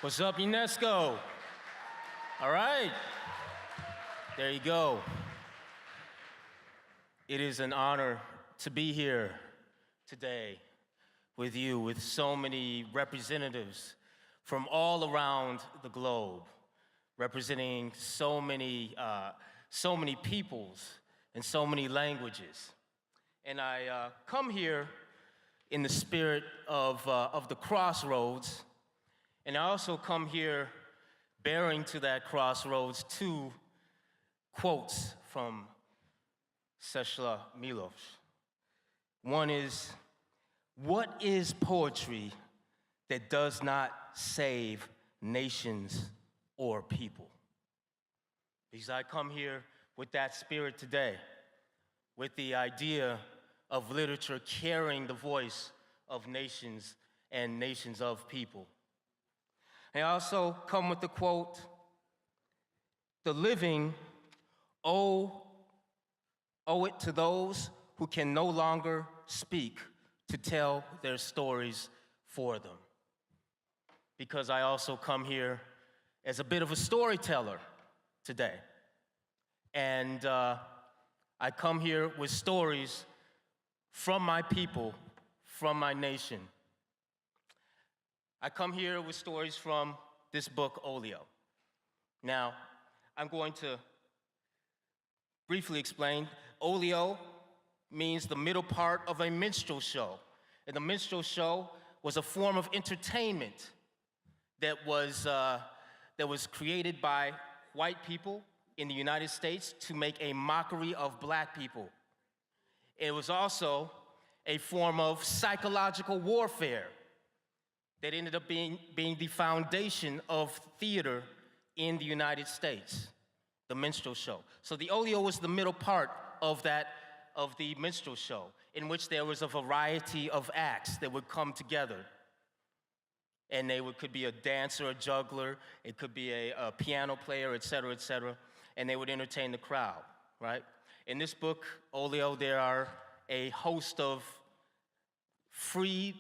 What's up, UNESCO? All right. There you go. It is an honor to be here today with you, with so many representatives from all around the globe, representing so many peoples and so many languages. And I come here in the spirit of the crossroads, and I also come here bearing to that crossroads two quotes from Czesław Miłosz. One is, what is poetry that does not save nations or people? Because I come here with that spirit today, with the idea of literature carrying the voice of nations and nations of people. And I also come with the quote, the living owe it to those who can no longer speak to tell their stories for them. Because I also come here as a bit of a storyteller today. And I come here with stories from my people, from my nation. I come here with stories from this book, Olio. Now, I'm going to briefly explain. Olio means the middle part of a minstrel show. And the minstrel show was a form of entertainment that was created by white people in the United States to make a mockery of black people. It was also a form of psychological warfare that ended up being the foundation of theater in the United States, the minstrel show. So the Olio was the middle part of the minstrel show, in which there was a variety of acts that would come together. And could be a dancer, a juggler, it could be a piano player, et cetera, and they would entertain the crowd, right? In this book, Olio, there are a host of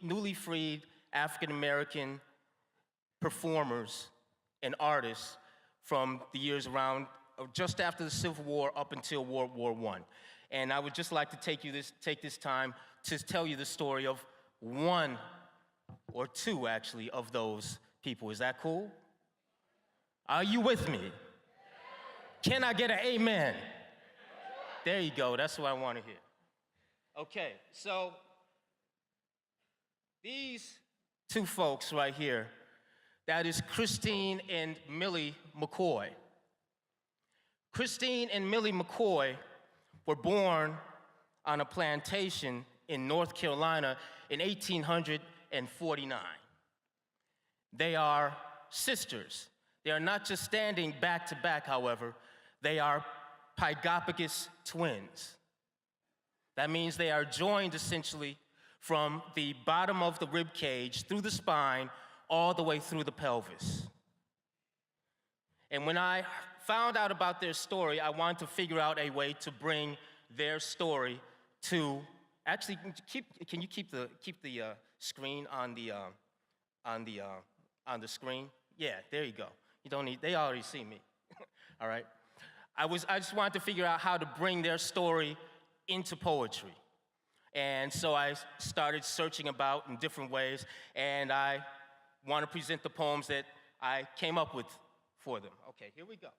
newly freed African-American performers and artists from the years around, just after the Civil War up until World War I. And I would just like to take this time to tell you the story of one or two, actually, of those people. Is that cool? Are you with me? Can I get an amen? There you go. That's what I want to hear. Okay, so these two folks right here, that is Christine and Millie McCoy. Christine and Millie McCoy were born on a plantation in North Carolina in 1849. They are sisters. They are not just standing back to back, however, they are pygopagous twins. That means they are joined essentially from the bottom of the rib cage through the spine all the way through the pelvis. And when I found out about their story, I wanted to figure out a way to bring their story to, actually, can you keep the screen on the screen? Yeah, there you go. You don't need, they already see me. All right. I just wanted to figure out how to bring their story into poetry. And so I started searching about in different ways, and I want to present the poems that I came up with for them. Okay, here we go.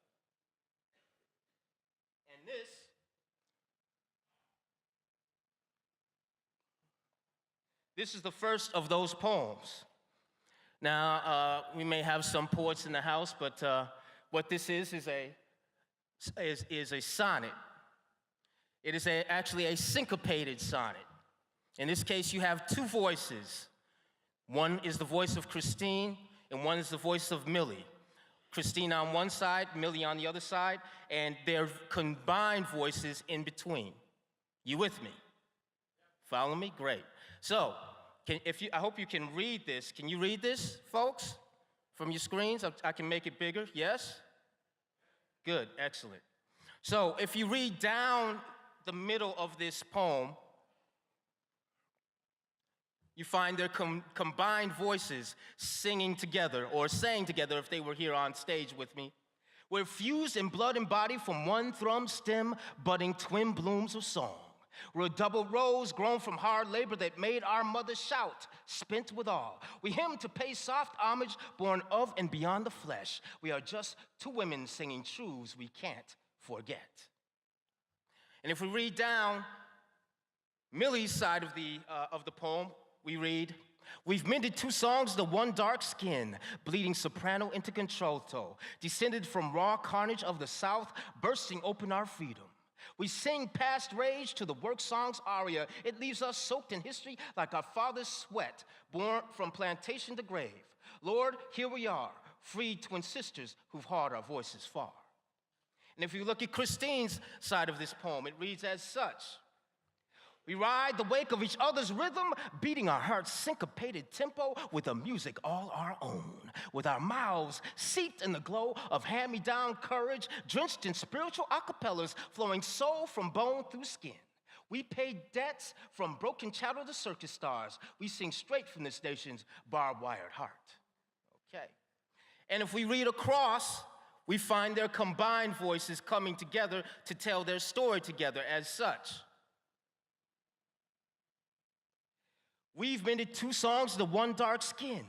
And this is the first of those poems. Now, we may have some poets in the house, but what this is a sonnet. It is actually a syncopated sonnet. In this case, you have two voices. One is the voice of Christine, and one is the voice of Millie. Christine on one side, Millie on the other side, and their combined voices in between. You with me? Follow me? Great. So, I hope you can read this. Can you read this, folks, from your screens? I can make it bigger. Yes? Good. Excellent. So, if you read down the middle of this poem, You find their combined voices singing together, or saying together if they were here on stage with me. We're fused in blood and body from one thrum stem, budding twin blooms of song. We're a double rose grown from hard labor that made our mothers shout, spent with awe. We hymn to pay soft homage, born of and beyond the flesh. We are just two women singing truths we can't forget. And if we read down Millie's side of the poem, we read, we've mended two songs, the one dark skin, bleeding soprano into contralto, descended from raw carnage of the South, bursting open our freedom. We sing past rage to the work song's aria. It leaves us soaked in history like our father's sweat, born from plantation to grave. Lord, here we are, free twin sisters who've heard our voices far. And if you look at Christine's side of this poem, it reads as such. We ride the wake of each other's rhythm, beating our heart's syncopated tempo with a music all our own, with our mouths seeped in the glow of hand-me-down courage, drenched in spiritual acapellas, flowing soul from bone through skin. We pay debts from broken chattel to circus stars. We sing straight from this nation's barbed-wired heart. Okay. And if we read across, we find their combined voices coming together to tell their story together as such. We've mended two songs, the one dark skin.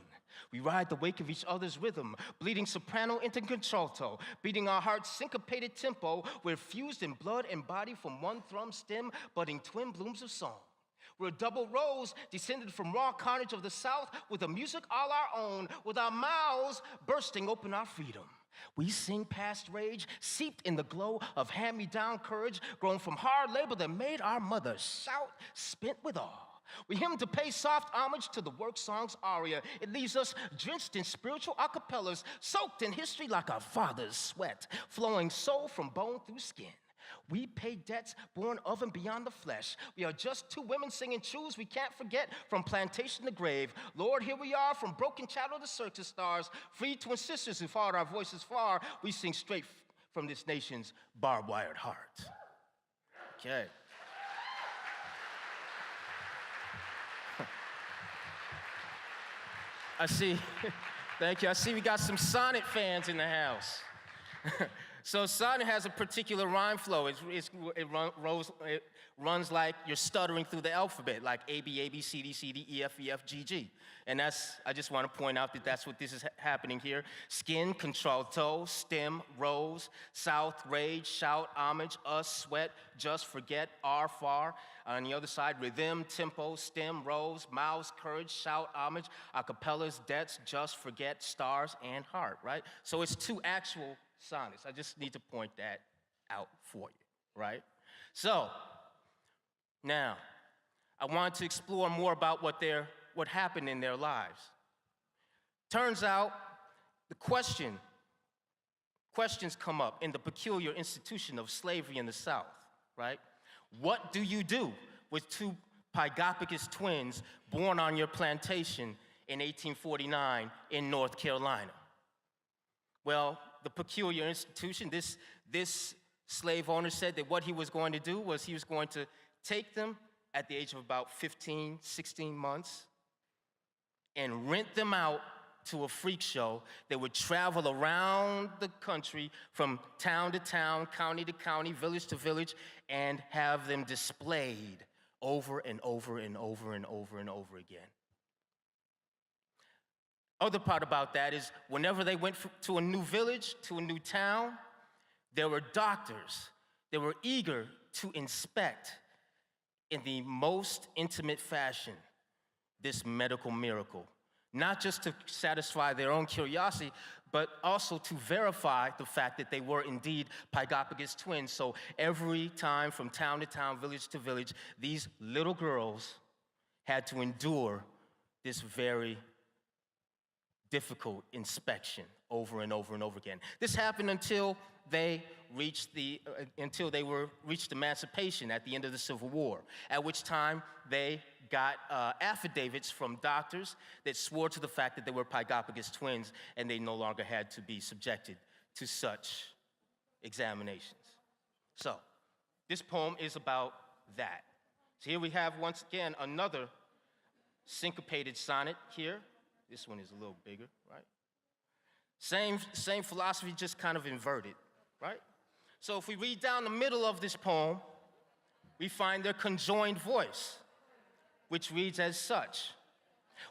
We ride the wake of each other's rhythm, bleeding soprano into contralto, beating our heart's syncopated tempo. We're fused in blood and body from one thrum stem, budding twin blooms of song. We're a double rose, descended from raw carnage of the South, with a music all our own, with our mouths bursting open our freedom. We sing past rage, seeped in the glow of hand-me-down courage, grown from hard labor that made our mothers shout, spent with awe. We hymn to pay soft homage to the work song's aria. It leaves us drenched in spiritual acapellas, soaked in history like our father's sweat, flowing soul from bone through skin. We pay debts born of and beyond the flesh. We are just two women singing truths we can't forget, from plantation to grave. Lord, here we are, from broken chattel to circus stars, free twin sisters who've heard our voices far. We sing straight from this nation's barbed-wired heart. Okay. I see, thank you. I see we got some sonnet fans in the house. So sonnet has a particular rhyme flow. It runs like you're stuttering through the alphabet, like A, B, A, B, C, D, C, D, E, F, E, F, G, G. And I just want to point out that that's what this is happening here. Skin, contralto, stem, rose, south, rage, shout, homage, us, sweat, just, forget, R, far. On the other side, rhythm, tempo, stem, rose, mouths, courage, shout, homage, acapellas, debts, just, forget, stars, and heart, right? So it's two actual sonnets. I just need to point that out for you, right? So, now, I want to explore more about what happened in their lives. Turns out, questions come up in the peculiar institution of slavery in the South, right? What do you do with two Pygopicus twins born on your plantation in 1849 in North Carolina? Well, the peculiar institution, this slave owner said that what he was going to do was he was going to take them at the age of about 15, 16 months and rent them out to a freak show that would travel around the country from town to town, county to county, village to village, and have them displayed over and over and over and over and over again. Other part about that is whenever they went to a new village, to a new town, there were doctors that were eager to inspect in the most intimate fashion this medical miracle, not just to satisfy their own curiosity, but also to verify the fact that they were indeed Pygopicus twins. So every time from town to town, village to village, these little girls had to endure this very difficult inspection over and over and over again. This happened until they reached emancipation at the end of the Civil War, at which time they got affidavits from doctors that swore to the fact that they were Pygopicus twins and they no longer had to be subjected to such examinations. So, this poem is about that. So here we have, once again, another syncopated sonnet here. This one is a little bigger, right? Same philosophy, just kind of inverted, right? So if we read down the middle of this poem, we find their conjoined voice, which reads as such.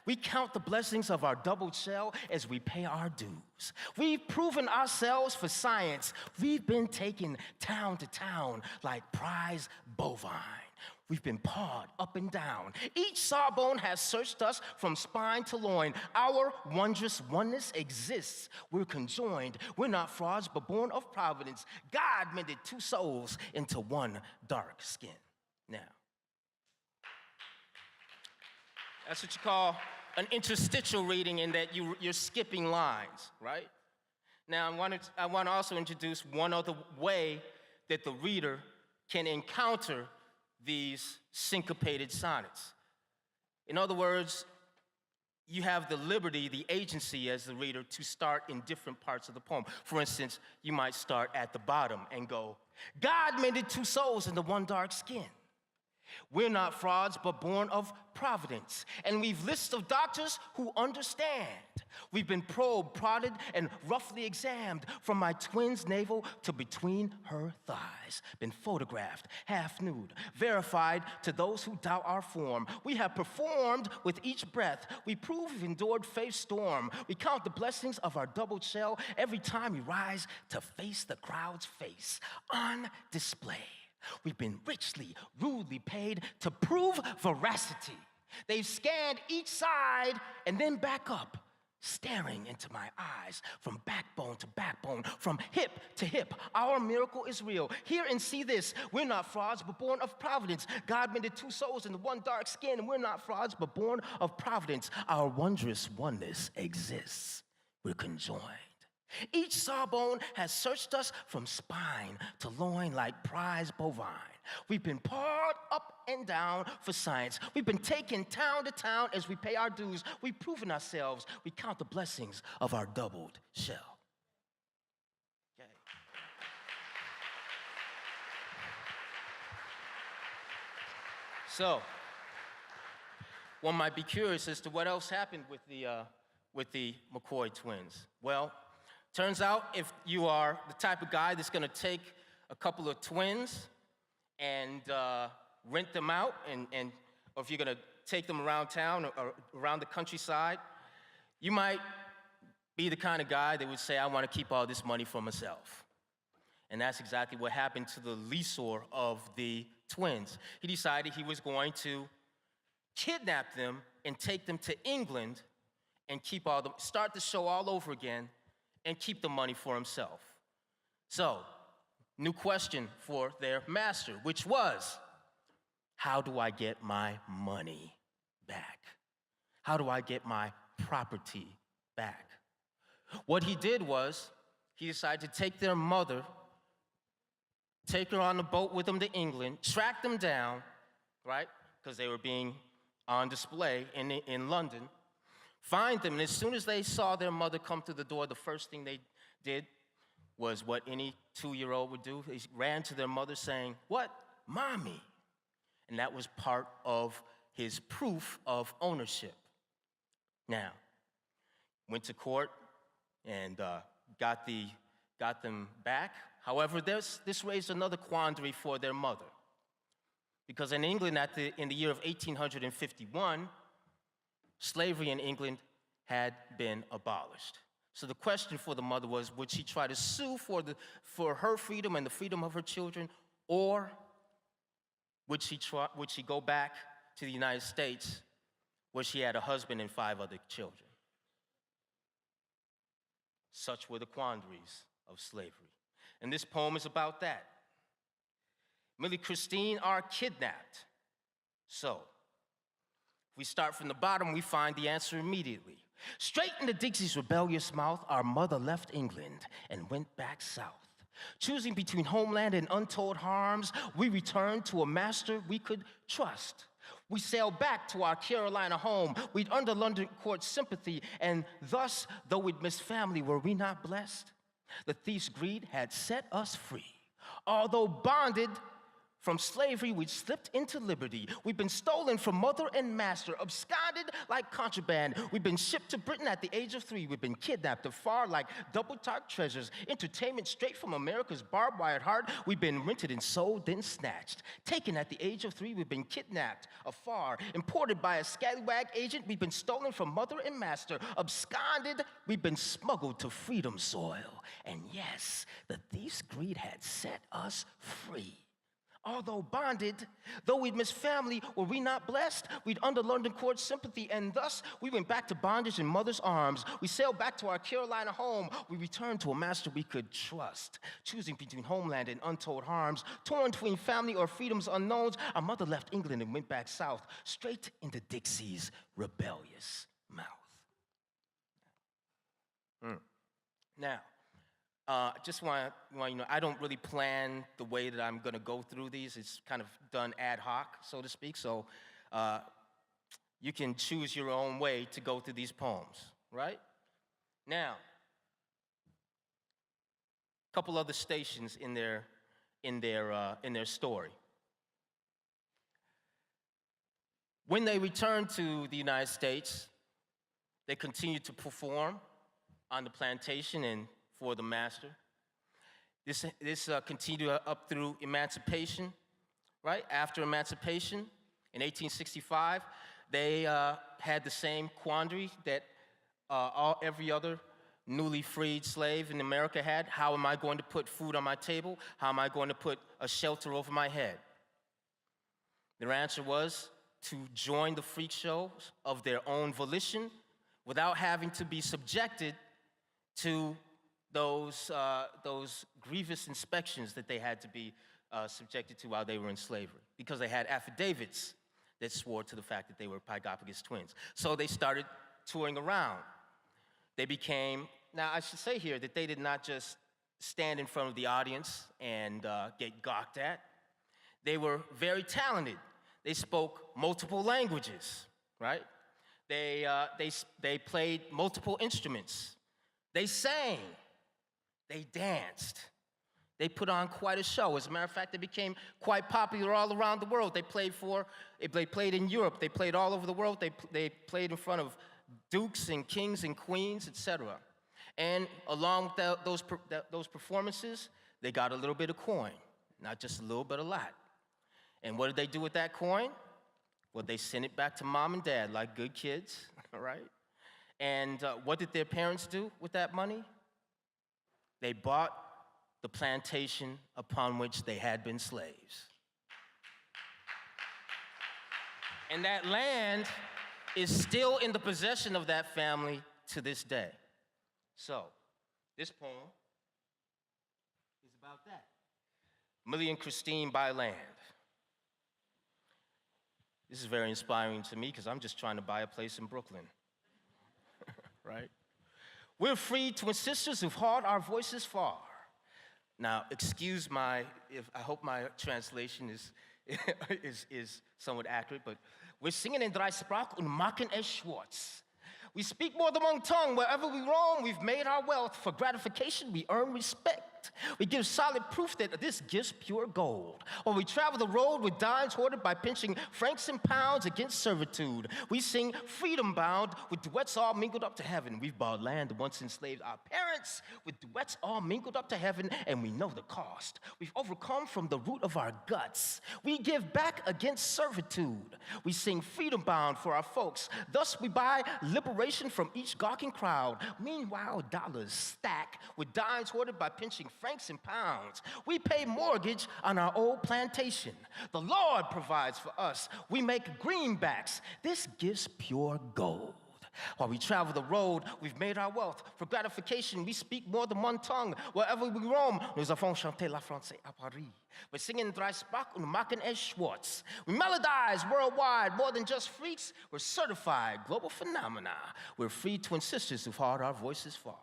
We count the blessings of our doubled shell as we pay our dues. We've proven ourselves for science. We've been taken town to town like prize bovine. We've been pawed up and down. Each sawbone has searched us from spine to loin. Our wondrous oneness exists. We're conjoined. We're not frauds, but born of providence. God mended two souls into one dark skin. Now, that's what you call an interstitial reading, in that you're skipping lines, right? Now, I want to also introduce one other way that the reader can encounter these syncopated sonnets. In other words, you have the liberty, the agency as the reader to start in different parts of the poem. For instance, you might start at the bottom and go, God mended two souls into one dark skin. We're not frauds, but born of providence. And we've lists of doctors who understand. We've been probed, prodded, and roughly examined from my twin's navel to between her thighs. Been photographed, half nude, verified to those who doubt our form. We have performed with each breath. We prove we've endured faith's storm. We count the blessings of our doubled shell every time we rise to face the crowd's face on display. We've been richly, rudely paid to prove veracity. They've scanned each side and then back up, staring into my eyes from backbone to backbone, from hip to hip. Our miracle is real. Hear and see this. We're not frauds, but born of providence. God mended two souls into one dark skin, and we're not frauds, but born of providence. Our wondrous oneness exists. We're conjoined. Each sawbone has searched us from spine to loin like prize bovine. We've been pawed up and down for science. We've been taken town to town as we pay our dues. We've proven ourselves. We count the blessings of our doubled shell. Okay. So, one might be curious as to what else happened with the McCoy twins. Well, turns out if you are the type of guy that's gonna take a couple of twins and rent them out, or if you're gonna take them around town or around the countryside, you might be the kind of guy that would say, I wanna keep all this money for myself. And that's exactly what happened to the lessor of the twins. He decided he was going to kidnap them and take them to England and start the show all over again and keep the money for himself. So, new question for their master, which was, how do I get my money back? How do I get my property back? What he did was, he decided to take their mother, take her on the boat with him to England, track them down, right? Because they were being on display in London. Find them, and as soon as they saw their mother come through the door, the first thing they did was what any 2-year-old would do. They ran to their mother saying, "What? Mommy?" And that was part of his proof of ownership. Now, went to court and got them back. However, this raised another quandary for their mother. Because in England, in the year of 1851, slavery in England had been abolished. So the question for the mother was, would she try to sue for her freedom and the freedom of her children, or would she go back to the United States where she had a husband and 5 other children? Such were the quandaries of slavery. And this poem is about that. Millie Christine are kidnapped. So, we start from the bottom, we find the answer immediately. Straight into Dixie's rebellious mouth, our mother left England and went back south. Choosing between homeland and untold harms, we returned to a master we could trust. We sailed back to our Carolina home. We'd earned the London court's sympathy, and thus, though we'd missed family, were we not blessed? The thief's greed had set us free. Although bonded From slavery, we slipped into liberty. We've been stolen from mother and master, absconded like contraband. We've been shipped to Britain at the age of 3. We've been kidnapped afar like double-dark treasures. Entertainment straight from America's barbed-wired heart. We've been rented and sold, then snatched. Taken at the age of 3, we've been kidnapped afar. Imported by a scallywag agent, we've been stolen from mother and master. Absconded, we've been smuggled to freedom soil. And yes, the thief's greed had set us free. Although bonded, though we'd missed family, were we not blessed? We'd under London court sympathy, and thus we went back to bondage in mother's arms. We sailed back to our Carolina home. We returned to a master we could trust. Choosing between homeland and untold harms, torn between family or freedom's unknowns, our mother left England and went back south, straight into Dixie's rebellious mouth. Now, just want you know, I don't really plan the way that I'm going to go through these. It's kind of done ad hoc, so to speak. So you can choose your own way to go through these poems, right? Now, a couple other stations in their story. When they returned to the United States, they continued to perform on the plantation and for the master. This continued up through emancipation, right? After emancipation, in 1865, they had the same quandary that every other newly freed slave in America had. How am I going to put food on my table? How am I going to put a shelter over my head? Their answer was to join the freak shows of their own volition without having to be subjected to those grievous inspections that they had to be subjected to while they were in slavery, because they had affidavits that swore to the fact that they were Pygopagus twins. So they started touring around. They became, now I should say here that they did not just stand in front of the audience and get gawked at. They were very talented. They spoke multiple languages, right? They played multiple instruments. They sang. They danced. They put on quite a show. As a matter of fact, they became quite popular all around the world. They played in Europe. They played all over the world. They played in front of dukes and kings and queens, etc. And along with those performances, they got a little bit of coin. Not just a little, but a lot. And what did they do with that coin? Well, they sent it back to mom and dad like good kids, all right? And what did their parents do with that money? They bought the plantation upon which they had been slaves. And that land is still in the possession of that family to this day. So, this poem is about that. Millie and Christine buy land. This is very inspiring to me because I'm just trying to buy a place in Brooklyn, right? We're free, twin sisters who've hauled our voices far. Now, excuse I hope my translation is somewhat accurate, but we're singing in drei Sprache und machen es schwarz. We speak more than one tongue. Wherever we roam, we've made our wealth. For gratification, we earn respect. We give solid proof that this gives pure gold. While we travel the road with dimes hoarded by pinching francs and pounds against servitude, we sing freedom bound with duets all mingled up to heaven. We've bought land that once enslaved our parents with duets all mingled up to heaven, and we know the cost. We've overcome from the root of our guts. We give back against servitude. We sing freedom bound for our folks. Thus we buy liberation from each gawking crowd. Meanwhile, dollars stack with dimes hoarded by pinching francs and pounds. We pay mortgage on our old plantation. The Lord provides for us. We make greenbacks. This gives pure gold. While we travel the road, we've made our wealth. For gratification, we speak more than one tongue. Wherever we roam, nous avons chanté la français à Paris. We're singing drei Sprache und machen es schwarz. We melodize worldwide. More than just freaks, we're certified global phenomena. We're free twin sisters who've hauled our voices far.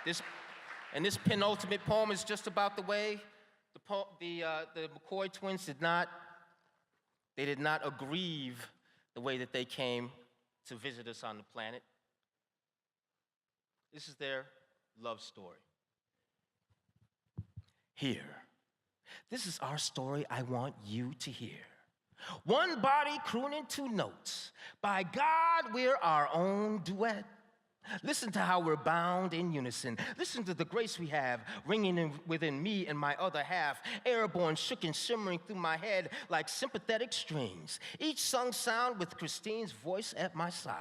This penultimate poem is just about the way the McCoy twins did not aggrieve the way that they came to visit us on the planet. This is their love story. Here, this is our story I want you to hear. One body crooning two notes. By God, we're our own duet. Listen to how we're bound in unison. Listen to the grace we have ringing within me and my other half, airborne, shook and shimmering through my head like sympathetic strings. Each sung sound with Christine's voice at my side.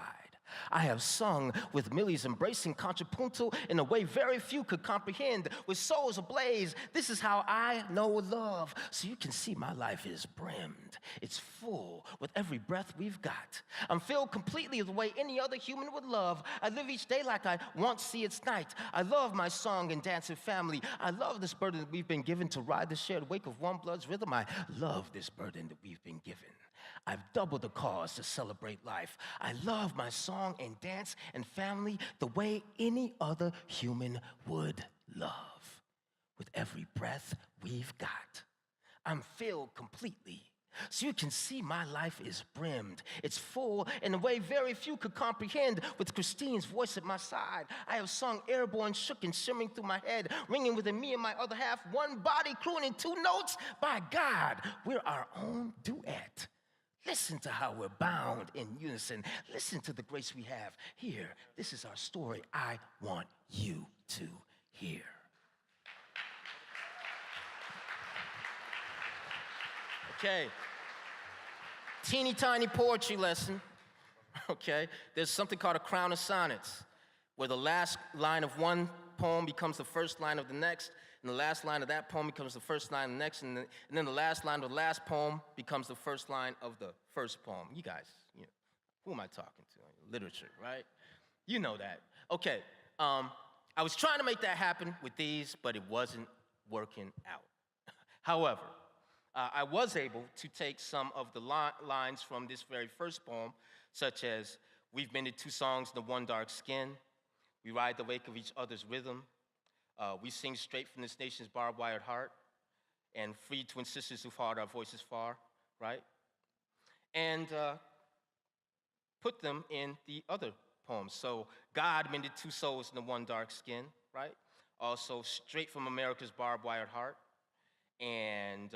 I have sung with Millie's embracing contrapuntal in a way very few could comprehend. With souls ablaze, this is how I know love. So you can see my life is brimmed. It's full with every breath we've got. I'm filled completely the way any other human would love. I live each day like I once see its night. I love my song and dancing family. I love this burden that we've been given to ride the shared wake of one blood's rhythm. I love this burden that we've been given. I've doubled the cause to celebrate life. I love my song and dance and family the way any other human would love. With every breath we've got, I'm filled completely. So you can see my life is brimmed. It's full in a way very few could comprehend. With Christine's voice at my side, I have sung airborne, shook and shimmering through my head, ringing within me and my other half, one body crooning two notes. By God, we're our own duet. Listen to how we're bound in unison. Listen to the grace we have. Here, this is our story I want you to hear. Okay. Teeny tiny poetry lesson. Okay. There's something called a crown of sonnets, where the last line of one poem becomes the first line of the next, and the last line of that poem becomes the first line of the next, and then the last line of the last poem becomes the first line of the first poem. You guys, who am I talking to? Literature, right? You know that. Okay, I was trying to make that happen with these, but it wasn't working out. However, I was able to take some of the lines from this very first poem, such as, we've been to two songs in the one dark skin, we ride the wake of each other's rhythm, we sing straight from this nation's barbed-wired heart, and free twin sisters who've heard our voices far, right? And put them in the other poems. So God mended two souls in the one dark skin, right? Also straight from America's barbed-wired heart. And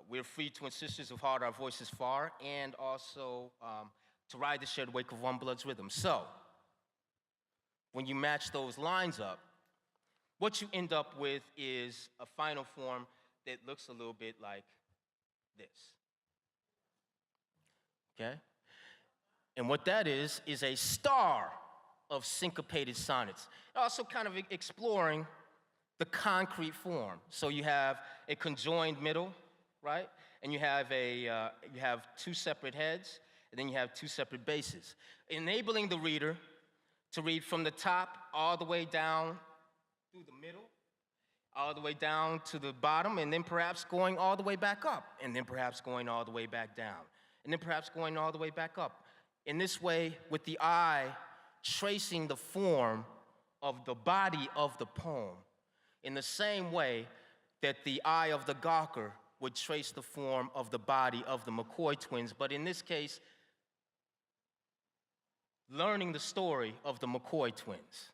we're free twin sisters who've heard our voices far, and also to ride the shared wake of one blood's rhythm. So when you match those lines up, what you end up with is a final form that looks a little bit like this. Okay? And what that is a star of syncopated sonnets. Also kind of exploring the concrete form. So you have a conjoined middle, right? And you have two separate heads, and then you have two separate bases, enabling the reader to read from the top all the way down through the middle, all the way down to the bottom, and then perhaps going all the way back up, and then perhaps going all the way back down, and then perhaps going all the way back up. In this way, with the eye tracing the form of the body of the poem, in the same way that the eye of the Gawker would trace the form of the body of the McCoy twins, but in this case, learning the story of the McCoy twins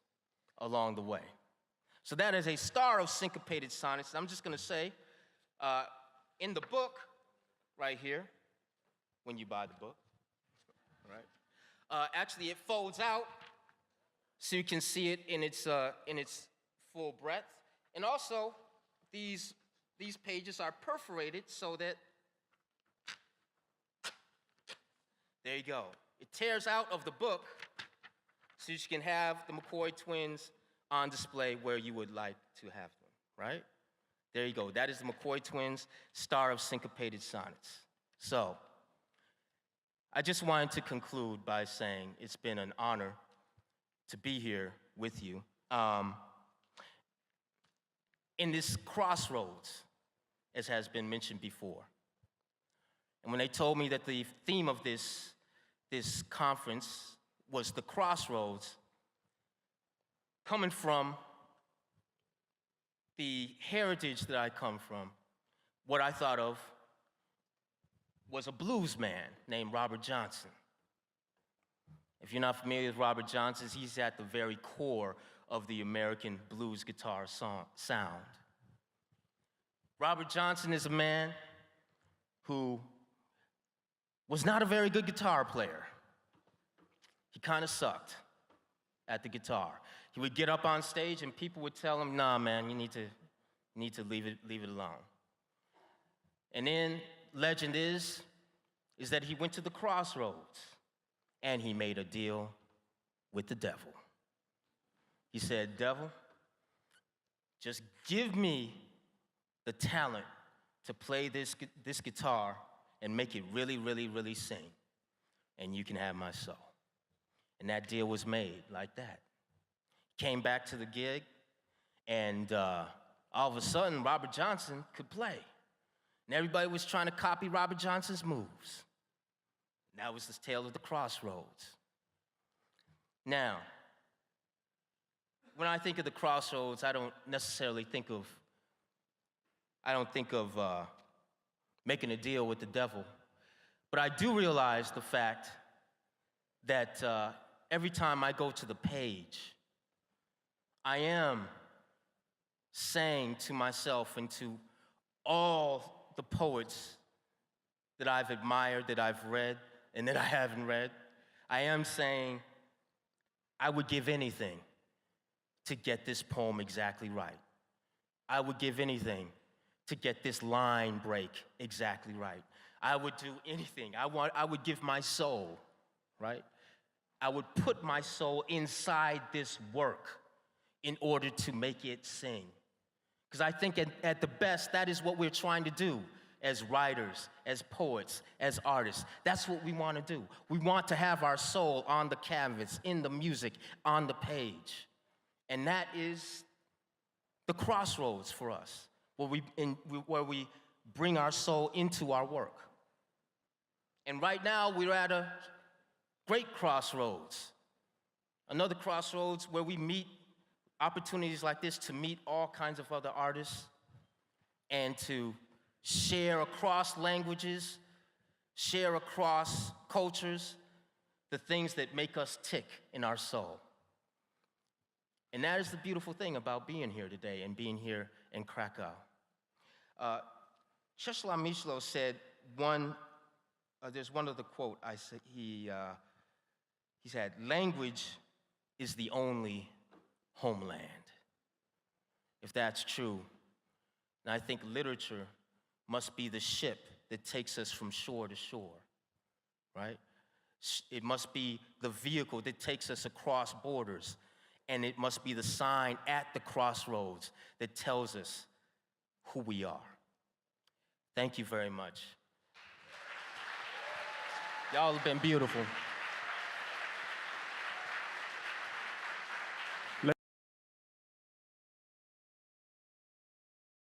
along the way. So that is a star of syncopated sonnets. I'm just going to say, in the book, right here, when you buy the book, right? Actually, it folds out so you can see it in its full breadth. And also, these pages are perforated so that, there you go. It tears out of the book so you can have the McCoy twins on display where you would like to have them, right? There you go. That is the McCoy twins, star of syncopated sonnets. So, I just wanted to conclude by saying it's been an honor to be here with you. In this crossroads, as has been mentioned before. And when they told me that the theme of this conference was the crossroads, coming from the heritage that I come from, what I thought of was a blues man named Robert Johnson. If you're not familiar with Robert Johnson, he's at the very core of the American blues guitar sound. Robert Johnson is a man who was not a very good guitar player. He kind of sucked at the guitar. He would get up on stage and people would tell him, nah, man, you need to leave it alone. And then legend is that he went to the crossroads and he made a deal with the devil. He said, devil, just give me the talent to play this guitar and make it really, really, really sing, and you can have my soul. And that deal was made like that. Came back to the gig, and all of a sudden, Robert Johnson could play. And everybody was trying to copy Robert Johnson's moves. And that was the tale of the crossroads. Now, when I think of the crossroads, I don't necessarily think of making a deal with the devil. But I do realize the fact that every time I go to the page, I am saying to myself and to all the poets that I've admired, that I've read, and that I haven't read, I am saying I would give anything to get this poem exactly right. I would give anything to get this line break exactly right. I would do anything. I would give my soul, right? I would put my soul inside this work in order to make it sing. Because I think at the best, that is what we're trying to do as writers, as poets, as artists. That's what we want to do. We want to have our soul on the canvas, in the music, on the page. And that is the crossroads for us, where we bring our soul into our work. And right now, we're at a great crossroads. Another crossroads where we meet opportunities like this to meet all kinds of other artists and to share across languages, share across cultures, the things that make us tick in our soul. And that is the beautiful thing about being here today and being here in Krakow. Czesław Miłosz said there's one other quote he said, language is the only homeland. If that's true, then I think literature must be the ship that takes us from shore to shore, right? It must be the vehicle that takes us across borders, and it must be the sign at the crossroads that tells us who we are. Thank you very much. Y'all have been beautiful.